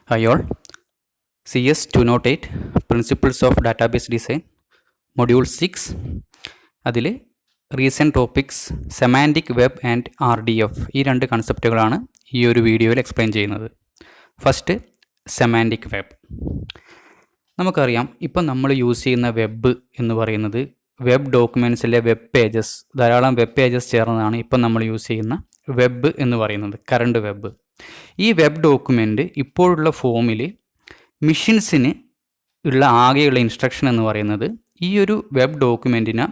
Hi all. CS 208 Principles of Database Design Module 6 അതിൽ recent topics semantic web and RDF ഈ രണ്ട് കൺസെപ്റ്റുകളാണ് ഈ ഒരു വീഡിയോയിൽ എക്സ്പ്ലെയിൻ ചെയ്യുന്നത്. First semantic web. നമുക്കറിയാം ഇപ്പം നമ്മൾ യൂസ് ചെയ്യുന്ന വെബ് എന്ന് പറയുന്നത് വെബ് ഡോക്യുമെൻറ്റ്സിലെ വെബ് പേജസ്, ധാരാളം വെബ് പേജസ് ചേർന്നതാണ് ഇപ്പം നമ്മൾ യൂസ് ചെയ്യുന്ന വെബ് എന്ന് പറയുന്നത്, കറണ്ട് വെബ്. ഈ വെബ് ഡോക്യുമെൻ്റ് ഇപ്പോഴുള്ള ഫോമിൽ മെഷീൻസിന് ഉള്ള ആകെയുള്ള ഇൻസ്ട്രക്ഷൻ എന്ന് പറയുന്നത് ഈ ഒരു വെബ് ഡോക്യുമെൻറ്റിനെ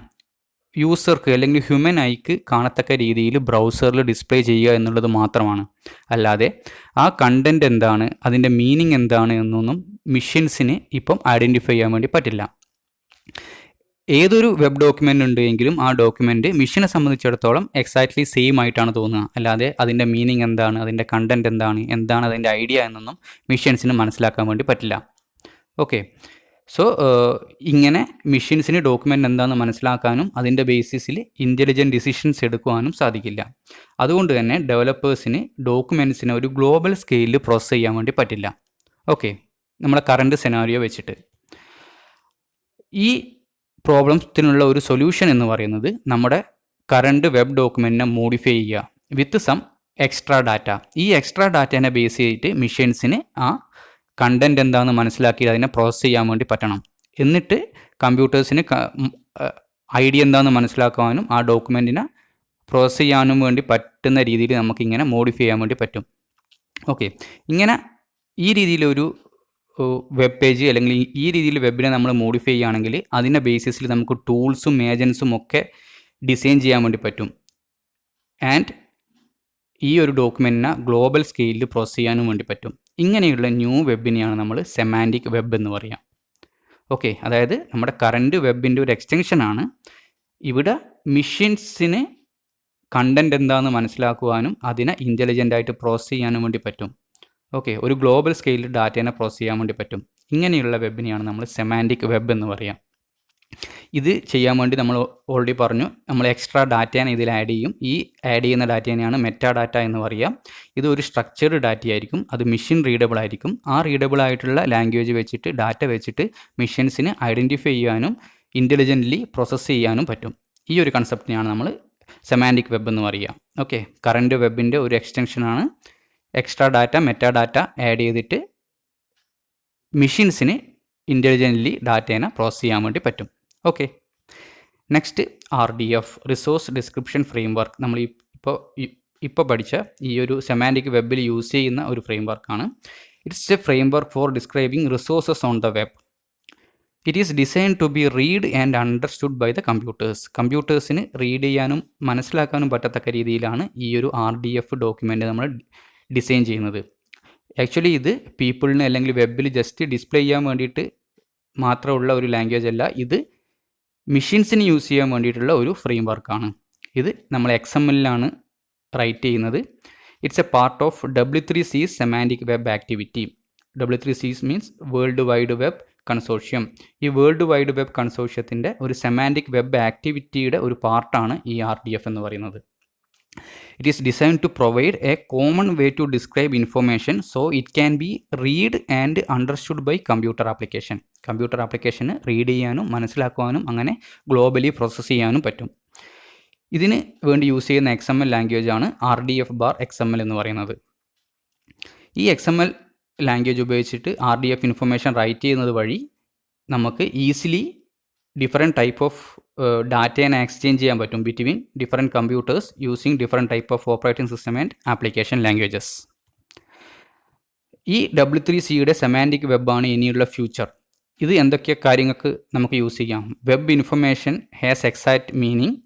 യൂസർക്ക് അല്ലെങ്കിൽ ഹ്യൂമൻ ഐക്ക് കാണത്തക്ക രീതിയിൽ ബ്രൗസറിൽ ഡിസ്പ്ലേ ചെയ്യുക എന്നുള്ളത് മാത്രമാണ്. അല്ലാതെ ആ കണ്ടൻറ് എന്താണ്, അതിൻ്റെ മീനിങ് എന്താണ് എന്നൊന്നും മെഷീൻസിന് ഇപ്പം ഐഡൻറ്റിഫൈ ചെയ്യാൻ വേണ്ടി പറ്റില്ല. ഏതൊരു വെബ് ഡോക്യുമെൻ്റ് ഉണ്ടെങ്കിലും ആ ഡോക്യുമെൻ്റ് മെഷീനെ സംബന്ധിച്ചിടത്തോളം എക്സാക്ട്ലി സെയിം ആയിട്ടാണ് തോന്നുക. അല്ലാതെ അതിൻ്റെ മീനിങ് എന്താണ്, അതിൻ്റെ കണ്ടൻറ് എന്താണ് അതിൻ്റെ ഐഡിയ എന്നൊന്നും മെഷീൻസിന് മനസ്സിലാക്കാൻ വേണ്ടി പറ്റില്ല. ഓക്കെ, സോ ഇങ്ങനെ മെഷീൻസിന് ഡോക്യുമെൻ്റ് എന്താണെന്ന് മനസ്സിലാക്കാനും അതിൻ്റെ ബേസിസിൽ ഇൻ്റലിജൻറ്റ് ഡിസിഷൻസ് എടുക്കുവാനും സാധിക്കില്ല. അതുകൊണ്ട് തന്നെ ഡെവലപ്പേഴ്സിന് ഡോക്യുമെൻറ്റ്സിനെ ഒരു ഗ്ലോബൽ സ്കെയിലിൽ പ്രോസസ്സ് ചെയ്യാൻ വേണ്ടി പറ്റില്ല. ഓക്കെ, നമ്മുടെ കറണ്ട് സെനാരിയോ വെച്ചിട്ട് ഈ പ്രോബ്ലംസിനുള്ള ഒരു സൊല്യൂഷൻ എന്ന് പറയുന്നത് നമ്മുടെ കറണ്ട് വെബ് ഡോക്യുമെൻറ്റിനെ മോഡിഫൈ ചെയ്യുക വിത്ത് സം എക്സ്ട്രാ ഡാറ്റ. ഈ എക്സ്ട്രാ ഡാറ്റേനെ ബേസ് ചെയ്തിട്ട് മെഷീൻസിന് ആ കണ്ടൻറ് എന്താണെന്ന് മനസ്സിലാക്കി അതിനെ പ്രോസസ്സ് ചെയ്യാൻ വേണ്ടി പറ്റണം. എന്നിട്ട് കമ്പ്യൂട്ടേഴ്സിന് ഐഡിയ എന്താണെന്ന് മനസ്സിലാക്കുവാനും ആ ഡോക്യുമെൻറ്റിനെ പ്രോസസ്സ് ചെയ്യാനും വേണ്ടി പറ്റുന്ന രീതിയിൽ നമുക്കിങ്ങനെ മോഡിഫൈ ചെയ്യാൻ വേണ്ടി പറ്റും. ഓക്കെ, ഇങ്ങനെ ഈ രീതിയിലൊരു വെബ് പേജ് അല്ലെങ്കിൽ ഈ രീതിയിൽ വെബിനെ നമ്മൾ മോഡിഫൈ ചെയ്യുകയാണെങ്കിൽ അതിൻ്റെ ബേസിസിൽ നമുക്ക് ടൂൾസും ഏജൻസും ഒക്കെ ഡിസൈൻ ചെയ്യാൻ വേണ്ടി പറ്റും. ആൻഡ് ഈ ഒരു ഡോക്യുമെൻറ്റിനെ ഗ്ലോബൽ സ്കെയിലിൽ പ്രോസസ്സ് ചെയ്യാനും വേണ്ടി പറ്റും. ഇങ്ങനെയുള്ള ന്യൂ വെബിനെയാണ് നമ്മൾ സെമാൻറ്റിക് വെബ് എന്ന് പറയാം. ഓക്കെ, അതായത് നമ്മുടെ കറണ്ട് വെബിൻ്റെ ഒരു എക്സ്റ്റൻഷനാണ്. ഇവിടെ മെഷീൻസിന് കണ്ടൻറ് എന്താണെന്ന് മനസ്സിലാക്കുവാനും അതിനെ ഇൻ്റലിജൻ്റായിട്ട് പ്രോസസ്സ് ചെയ്യാനും വേണ്ടി പറ്റും. ഓക്കെ, ഒരു ഗ്ലോബൽ സ്കെയിലിൽ ഡാറ്റേനെ പ്രോസസ്സ് ചെയ്യാൻ വേണ്ടി പറ്റും. ഇങ്ങനെയുള്ള വെബിനെയാണ് നമ്മൾ സെമാൻറ്റിക് വെബ് എന്ന് പറയാം. ഇത് ചെയ്യാൻ വേണ്ടി നമ്മൾ ഓൾറെഡി പറഞ്ഞു, നമ്മൾ എക്സ്ട്രാ ഡാറ്റയാണ് ഇതിൽ ആഡ് ചെയ്യും. ഈ ആഡ് ചെയ്യുന്ന ഡാറ്റേനെയാണ് മെറ്റാ ഡാറ്റ എന്ന് പറയുക. ഇത് ഒരു സ്ട്രക്ചർഡ് ഡാറ്റ ആയിരിക്കും, അത് മെഷീൻ റീഡബിൾ ആയിരിക്കും. ആ റീഡബിൾ ആയിട്ടുള്ള ലാംഗ്വേജ് വെച്ചിട്ട് ഡാറ്റ വെച്ചിട്ട് മെഷീൻസിന് ഐഡൻറ്റിഫൈ ചെയ്യാനും ഇൻ്റലിജൻ്റ്ലി പ്രോസസ്സ് ചെയ്യാനും പറ്റും. ഈ ഒരു കൺസെപ്റ്റിനെയാണ് നമ്മൾ സെമാൻറ്റിക് വെബ് എന്ന് പറയുക. ഓക്കെ, കറണ്ട് വെബിൻ്റെ ഒരു എക്സ്റ്റൻഷനാണ്. Extra data, meta data add ചെയ്തിട്ട് മെഷീൻസിന് ഇൻ്റലിജൻ്റ്ലി ഡാറ്റേനെ പ്രോസസ്സ് ചെയ്യാൻ വേണ്ടി പറ്റും. Okay, next RDF, resource description framework. നമ്മൾ ഇപ്പോൾ പഠിച്ച ഈ ഒരു സെമാൻറ്റിക് വെബിൽ യൂസ് ചെയ്യുന്ന ഒരു ഫ്രെയിംവർക്കാണ്. It's a framework for describing resources on the web. It is design to be read and understood by the computers. കമ്പ്യൂട്ടേഴ്സിന് റീഡ് ചെയ്യാനും മനസ്സിലാക്കാനും പറ്റത്തക്ക രീതിയിലാണ് ഈ ഒരു RDF ഡോക്യുമെൻ്റ് നമ്മൾ ഡിസൈൻ ചെയ്യുന്നത്. ആക്ച്വലി ഇത് പീപ്പിളിന് അല്ലെങ്കിൽ വെബിൽ ജസ്റ്റ് ഡിസ്പ്ലേ ചെയ്യാൻ വേണ്ടിയിട്ട് മാത്രമുള്ള ഒരു ലാംഗ്വേജ് അല്ല, ഇത് മെഷീൻസിന് യൂസ് ചെയ്യാൻ വേണ്ടിയിട്ടുള്ള ഒരു ഫ്രെയിം വർക്കാണ്. ഇത് നമ്മൾ XML-ലാണ് റൈറ്റ് ചെയ്യുന്നത്. It's A part of W3C's semantic web activity. W3C's means world wide web consortium. ഈ വേൾഡ് വൈഡ് വെബ് കൺസോർഷ്യത്തിൻ്റെ ഒരു സെമാൻറ്റിക് വെബ് ആക്ടിവിറ്റിയുടെ ഒരു പാർട്ടാണ് ഈ RDF എന്ന് പറയുന്നത്. It is designed to provide a common way to describe information so it can be read and understood by computer application. Computer ആപ്ലിക്കേഷന് read ചെയ്യാനും മനസ്സിലാക്കുവാനും അങ്ങനെ ഗ്ലോബലി പ്രോസസ്സ് ചെയ്യാനും പറ്റും. ഇതിന് വേണ്ടി യൂസ് ചെയ്യുന്ന XML ലാംഗ്വേജ് ആണ് RDF-XML എന്ന് പറയുന്നത്. ഈ XML ലാംഗ്വേജ് ഉപയോഗിച്ചിട്ട് RDF ഇൻഫർമേഷൻ റൈറ്റ് ചെയ്യുന്നത് വഴി നമുക്ക് ഈസിലി ഡിഫറെൻറ്റ് ടൈപ്പ് ഓഫ് ഡാറ്റേനെ എക്സ്ചേഞ്ച് ചെയ്യാൻ പറ്റും between different computers using different type of operating system and application languages. ഈ W3Cയുടെ സെമാൻറ്റിക് വെബാണ് ഇനിയുള്ള ഫ്യൂച്ചർ. ഇത് എന്തൊക്കെ കാര്യങ്ങൾക്ക് നമുക്ക് യൂസ് ചെയ്യാം? Web information has exact meaning.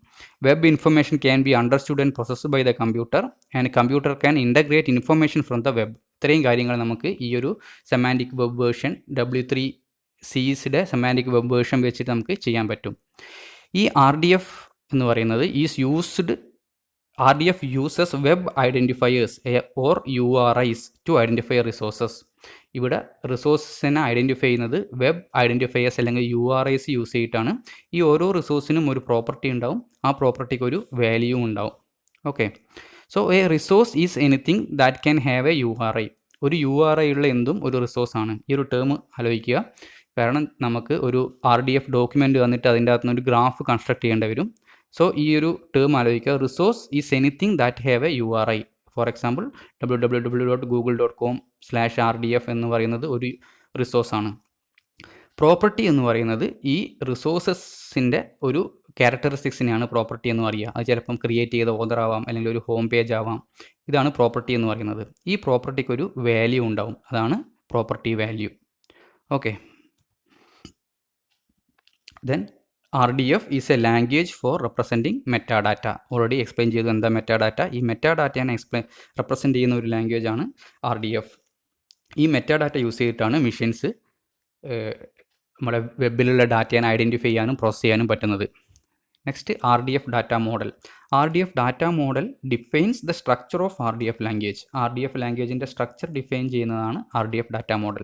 Web information can be understood and processed by the computer and computer can integrate information from the web. ഇത്രയും കാര്യങ്ങൾ നമുക്ക് ഈ ഒരു semantic web version W3C's semantic web version വെച്ചിട്ട് നമുക്ക് ചെയ്യാൻ പറ്റും. ഈ RDF എന്ന് പറയുന്നത് RDF uses web identifiers or URIs to identify resources. ഇവിടെ റിസോഴ്സിനെ ഐഡൻറ്റിഫൈ ചെയ്യുന്നത് വെബ് ഐഡൻറ്റിഫയേഴ്സ് അല്ലെങ്കിൽ URIs യൂസ് ചെയ്തിട്ടാണ്. ഈ ഓരോ റിസോഴ്സിനും ഒരു പ്രോപ്പർട്ടി ഉണ്ടാവും, ആ പ്രോപ്പർട്ടിക്ക് ഒരു വാല്യൂ ഉണ്ടാവും. Okay, so A resource is anything that can have a URI. ഒരു URI ഉള്ള എന്തും ഒരു റിസോഴ്സാണ്. ഈ ഒരു ടേം ആലോചിക്കുക. കാരണം നമുക്ക് ഒരു RDF ഡോക്യുമെൻ്റ് തന്നിട്ട് അതിൻ്റെ അകത്ത് നിന്ന് ഒരു ഗ്രാഫ് കൺസ്ട്രക്ട് ചെയ്യേണ്ടി വരും. സോ ഈ ഒരു ടേം ആലോചിക്കുക. Resource is anything that have a URI. For example www.google.com/rdf എന്ന് പറയുന്നത് ഒരു റിസോഴ്സാണ്. പ്രോപ്പർട്ടി എന്ന് പറയുന്നത് ഈ റിസോഴ്സസിൻ്റെ ഒരു ക്യാരക്ടറിസ്റ്റിക്സിനെയാണ് പ്രോപ്പർട്ടി എന്ന് പറയുക. അത് ചിലപ്പം ക്രിയേറ്റ് ചെയ്ത ഓതർ ആവാം, അല്ലെങ്കിൽ ഒരു ഹോം പേജ് ആവാം. ഇതാണ് പ്രോപ്പർട്ടി എന്ന് പറയുന്നത്. ഈ പ്രോപ്പർട്ടിക്ക് ഒരു വാല്യൂ ഉണ്ടാവും. അതാണ് property value. Okay. Then RDF is A language four representing metadata. Already explain ചെയ്തു എന്താ മെറ്റാഡാറ്റ. ഈ മെറ്റാഡാറ്റയാണ് റെപ്രസെൻറ്റ് ചെയ്യുന്ന ഒരു ലാംഗ്വേജ് ആണ് RDF. ഈ മെറ്റാഡാറ്റ യൂസ് ചെയ്തിട്ടാണ് മെഷീൻസ് നമ്മുടെ വെബിലുള്ള ഡാറ്റയെ ഐഡൻറ്റിഫൈ ചെയ്യാനും പ്രോസസ് ചെയ്യാനും പറ്റുന്നത്. Next RDF data model. RDF data model defines the structure of RDF language. RDF ലാംഗ്വേജിൻ്റെ സ്ട്രക്ചർ ഡിഫൈൻ ചെയ്യുന്നതാണ് RDF ഡാറ്റ മോഡൽ.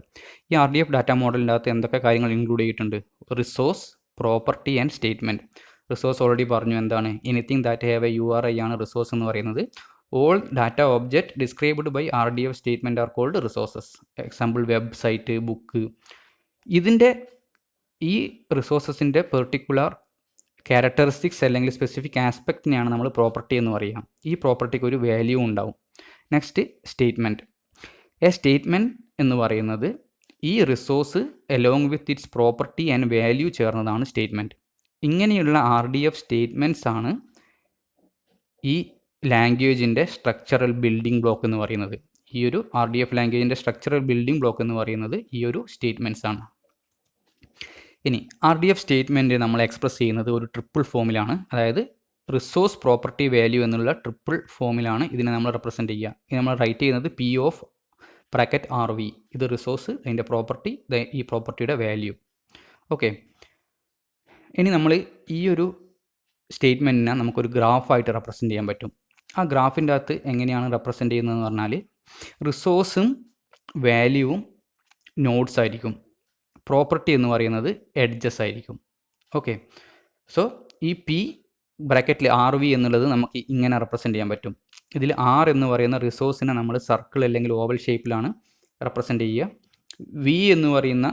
ഈ RDF ഡാറ്റ മോഡലിൻ്റെ അകത്ത് എന്തൊക്കെ കാര്യങ്ങൾ ഇൻക്ലൂഡ് ചെയ്തിട്ടുണ്ട്? Resource, property and statement. Resource already പറഞ്ഞു എന്താണ്. Anything that have a URI ആണ് റിസോഴ്സ് എന്ന് പറയുന്നത്. All data object described by RDF statement are called resources. Example website, book. ഇതിൻ്റെ ഈ റിസോഴ്സസിൻ്റെ പെർട്ടിക്കുലർ ക്യാരക്ടറിസ്റ്റിക്സ് അല്ലെങ്കിൽ സ്പെസിഫിക് ആസ്പെക്റ്റിനെയാണ് നമ്മൾ പ്രോപ്പർട്ടി എന്ന് പറയുക. ഈ പ്രോപ്പർട്ടിക്ക് ഒരു വാല്യൂ ഉണ്ടാവും. Next statement. എ സ്റ്റേറ്റ്മെൻറ്റ് എന്ന് പറയുന്നത് ഈ resource along with its property and value ചേർന്നതാണ് സ്റ്റേറ്റ്മെൻറ്റ്. ഇങ്ങനെയുള്ള RDF സ്റ്റേറ്റ്മെൻറ്റ്സ് ആണ് ഈ ലാംഗ്വേജിൻ്റെ സ്ട്രക്ചറൽ ബിൽഡിംഗ് ബ്ലോക്ക് എന്ന് പറയുന്നത്. ഈ ഒരു RDF ലാംഗ്വേജിൻ്റെ സ്ട്രക്ചറൽ ബിൽഡിംഗ് ബ്ലോക്ക് എന്ന് പറയുന്നത് ഈ ഒരു സ്റ്റേറ്റ്മെൻറ്റ്സ് ആണ്. ഇനി RDF സ്റ്റേറ്റ്മെൻറ്റ് നമ്മൾ എക്സ്പ്രസ് ചെയ്യുന്നത് ഒരു ട്രിപ്പിൾ ഫോമിലാണ്. അതായത് റിസോഴ്സ്, പ്രോപ്പർട്ടി, വാല്യൂ എന്നുള്ള ട്രിപ്പിൾ ഫോമിലാണ് ഇതിനെ നമ്മൾ റെപ്രസെൻറ്റ് ചെയ്യുക. ഇത് നമ്മൾ റൈറ്റ് ചെയ്യുന്നത് P(RV). ഇത് റിസോഴ്സ്, അതിൻ്റെ പ്രോപ്പർട്ടി, ഈ പ്രോപ്പർട്ടിയുടെ വാല്യൂ. ഓക്കെ. ഇനി നമ്മൾ ഈ ഒരു സ്റ്റേറ്റ്മെൻറ്റിനെ നമുക്കൊരു ഗ്രാഫായിട്ട് റെപ്രസെൻറ്റ് ചെയ്യാൻ പറ്റും. ആ ഗ്രാഫിൻ്റെ അകത്ത് എങ്ങനെയാണ് റെപ്രസെൻറ്റ് ചെയ്യുന്നതെന്ന് പറഞ്ഞാൽ റിസോഴ്സും വാല്യൂവും നോഡ്സ് ആയിരിക്കും. പ്രോപ്പർട്ടി എന്ന് പറയുന്നത് എഡ്ജസ് ആയിരിക്കും. ഓക്കെ. സോ ഈ P(RV) എന്നുള്ളത് നമുക്ക് ഇങ്ങനെ റെപ്രസെൻറ്റ് ചെയ്യാൻ പറ്റും. ഇതിൽ R എന്ന് പറയുന്ന റിസോഴ്സിനെ നമ്മൾ സർക്കിൾ അല്ലെങ്കിൽ ഓവൽ ഷേപ്പിലാണ് റെപ്രസെൻറ്റ് ചെയ്യുക. V എന്ന് പറയുന്ന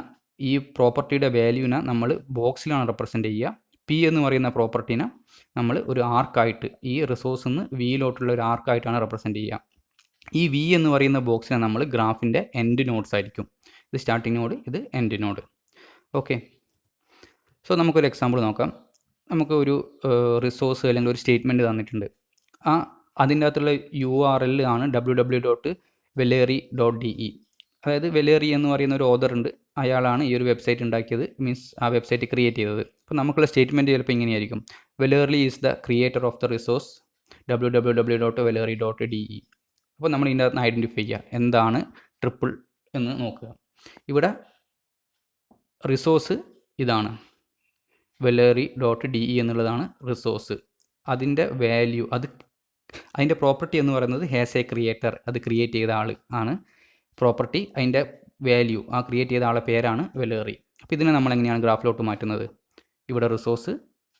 ഈ പ്രോപ്പർട്ടിയുടെ വാല്യൂവിനെ നമ്മൾ ബോക്സിലാണ് റെപ്രസെൻറ്റ് ചെയ്യുക. P എന്ന് പറയുന്ന പ്രോപ്പർട്ടീനെ നമ്മൾ ഒരു ആർക്കായിട്ട്, ഈ റിസോഴ്സിൽ നിന്ന് വിയിലോട്ടുള്ള ഒരു ആർക്കായിട്ടാണ് റെപ്രസെൻറ്റ് ചെയ്യുക. ഈ V എന്ന് പറയുന്ന ബോക്സിനെ നമ്മൾ ഗ്രാഫിൻ്റെ എൻഡ് നോഡ്സ് ആയിരിക്കും. ഇത് സ്റ്റാർട്ടിംഗ് നോഡ്, ഇത് എൻഡ് നോഡ്. ഓക്കെ. സോ നമുക്കൊരു എക്സാമ്പിൾ നോക്കാം. നമുക്ക് ഒരു റിസോഴ്സ് അല്ലെങ്കിൽ ഒരു സ്റ്റേറ്റ്മെൻറ്റ് തന്നിട്ടുണ്ട്. അതിൻ്റെ അകത്തുള്ള URL ആണ് www.veleri.de. അതായത് വെലേറി എന്ന് പറയുന്ന ഒരു ഓതർ ഉണ്ട്. അയാളാണ് ഈ ഒരു വെബ്സൈറ്റ് ഉണ്ടാക്കിയത്, മീൻസ് ആ വെബ്സൈറ്റ് ക്രിയേറ്റ് ചെയ്തത്. അപ്പോൾ നമുക്കുള്ള സ്റ്റേറ്റ്മെൻറ്റ് ചിലപ്പോൾ ഇങ്ങനെയായിരിക്കും. Valerie is the creator of the resource www.veleri.de. അപ്പോൾ നമ്മൾ ഇതിൻ്റെ അകത്ത് ഐഡൻറ്റിഫൈ ചെയ്യുക എന്താണ് ട്രിപ്പിൾ എന്ന് നോക്കുക. ഇവിടെ റിസോഴ്സ് ഇതാണ്, veleri.de എന്നുള്ളതാണ് റിസോഴ്സ്. അതിൻ്റെ വാല്യൂ, അതിൻ്റെ പ്രോപ്പർട്ടി എന്ന് പറയുന്നത് ഹാസ് എ ക്രിയേറ്റർ, അത് ക്രിയേറ്റ് ചെയ്ത ആൾ ആണ് പ്രോപ്പർട്ടി. അതിൻ്റെ വാല്യൂ, ആ ക്രിയേറ്റ് ചെയ്ത ആളെ പേരാണ് വെലേറി. അപ്പോൾ ഇതിനെ നമ്മൾ എങ്ങനെയാണ് ഗ്രാഫിലോട്ട് മാറ്റുന്നത്? ഇവിടെ റിസോഴ്സ്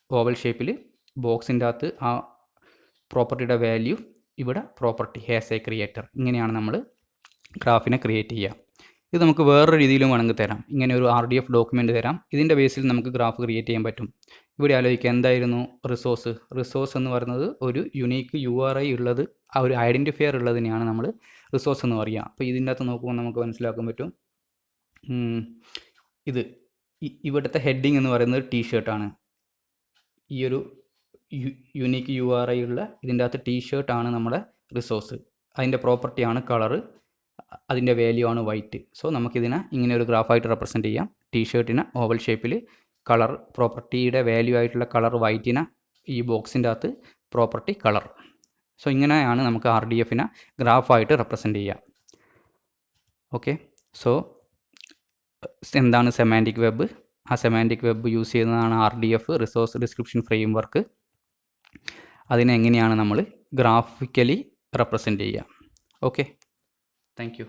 ഓവൽ ഷേപ്പിൽ, ബോക്സിൻ്റെ അകത്ത് ആ പ്രോപ്പർട്ടിയുടെ വാല്യൂ, ഇവിടെ പ്രോപ്പർട്ടി ഹാസ് എ ക്രിയേറ്റർ. ഇങ്ങനെയാണ് നമ്മൾ ഗ്രാഫിനെ ക്രിയേറ്റ് ചെയ്യുക. ഇത് നമുക്ക് വേറൊരു രീതിയിലും വേണമെങ്കിൽ തരാം. ഇങ്ങനെ ഒരു RDF ഡോക്യുമെൻ്റ് തരാം. ഇതിൻ്റെ ബേസിൽ നമുക്ക് ഗ്രാഫ് ക്രിയേറ്റ് ചെയ്യാൻ പറ്റും. ഇവിടെ ആലോചിക്കുക എന്തായിരുന്നു റിസോഴ്സ്. റിസോഴ്സ് എന്ന് പറയുന്നത് ഒരു യുണീക്ക് URI ഉള്ളത്, ആ ഒരു ഐഡൻറ്റിഫയർ ഉള്ളതിനെയാണ് നമ്മൾ റിസോഴ്സ് എന്ന് പറയുക. അപ്പോൾ ഇതിൻ്റെ അകത്ത് നോക്കുമ്പോൾ നമുക്ക് മനസ്സിലാക്കാൻ പറ്റും. ഇത് ഇവിടുത്തെ ഹെഡിങ് എന്ന് പറയുന്നത് ടീഷർട്ടാണ്. ഈ ഒരു യുണീക്ക് URI ഉള്ള ഇതിൻ്റെ അകത്ത് ടീഷർട്ടാണ് നമ്മുടെ റിസോഴ്സ്. അതിൻ്റെ പ്രോപ്പർട്ടിയാണ് കളറ്, അതിൻ്റെ വാല്യൂ ആണ് വൈറ്റ്. സോ നമുക്കിതിനെ ഇങ്ങനെ ഒരു ഗ്രാഫായിട്ട് റെപ്രസെൻറ്റ് ചെയ്യാം. ടീഷർട്ടിനെ ഓവൽ ഷേപ്പിൽ, കളർ പ്രോപ്പർട്ടിയുടെ വാല്യൂ ആയിട്ടുള്ള കളർ വൈറ്റിനെ ഈ ബോക്സിൻ്റെ അകത്ത് പ്രോപ്പർട്ടി കളർ. സോ ഇങ്ങനെയാണ് നമുക്ക് RDFനെ ഗ്രാഫായിട്ട് റെപ്രസെൻറ്റ് ചെയ്യുക. ഓക്കെ. സോ എന്താണ് സെമാൻറ്റിക് വെബ്? ആ സെമാൻറ്റിക് വെബ് യൂസ് ചെയ്യുന്നതാണ് RDF, റിസോഴ്സ് ഡിസ്ക്രിപ്ഷൻ ഫ്രെയിംവർക്ക്. അതിനെ എങ്ങനെയാണ് നമ്മൾ ഗ്രാഫിക്കലി റെപ്രസെൻറ്റ് ചെയ്യുക. ഓക്കെ. Thank you.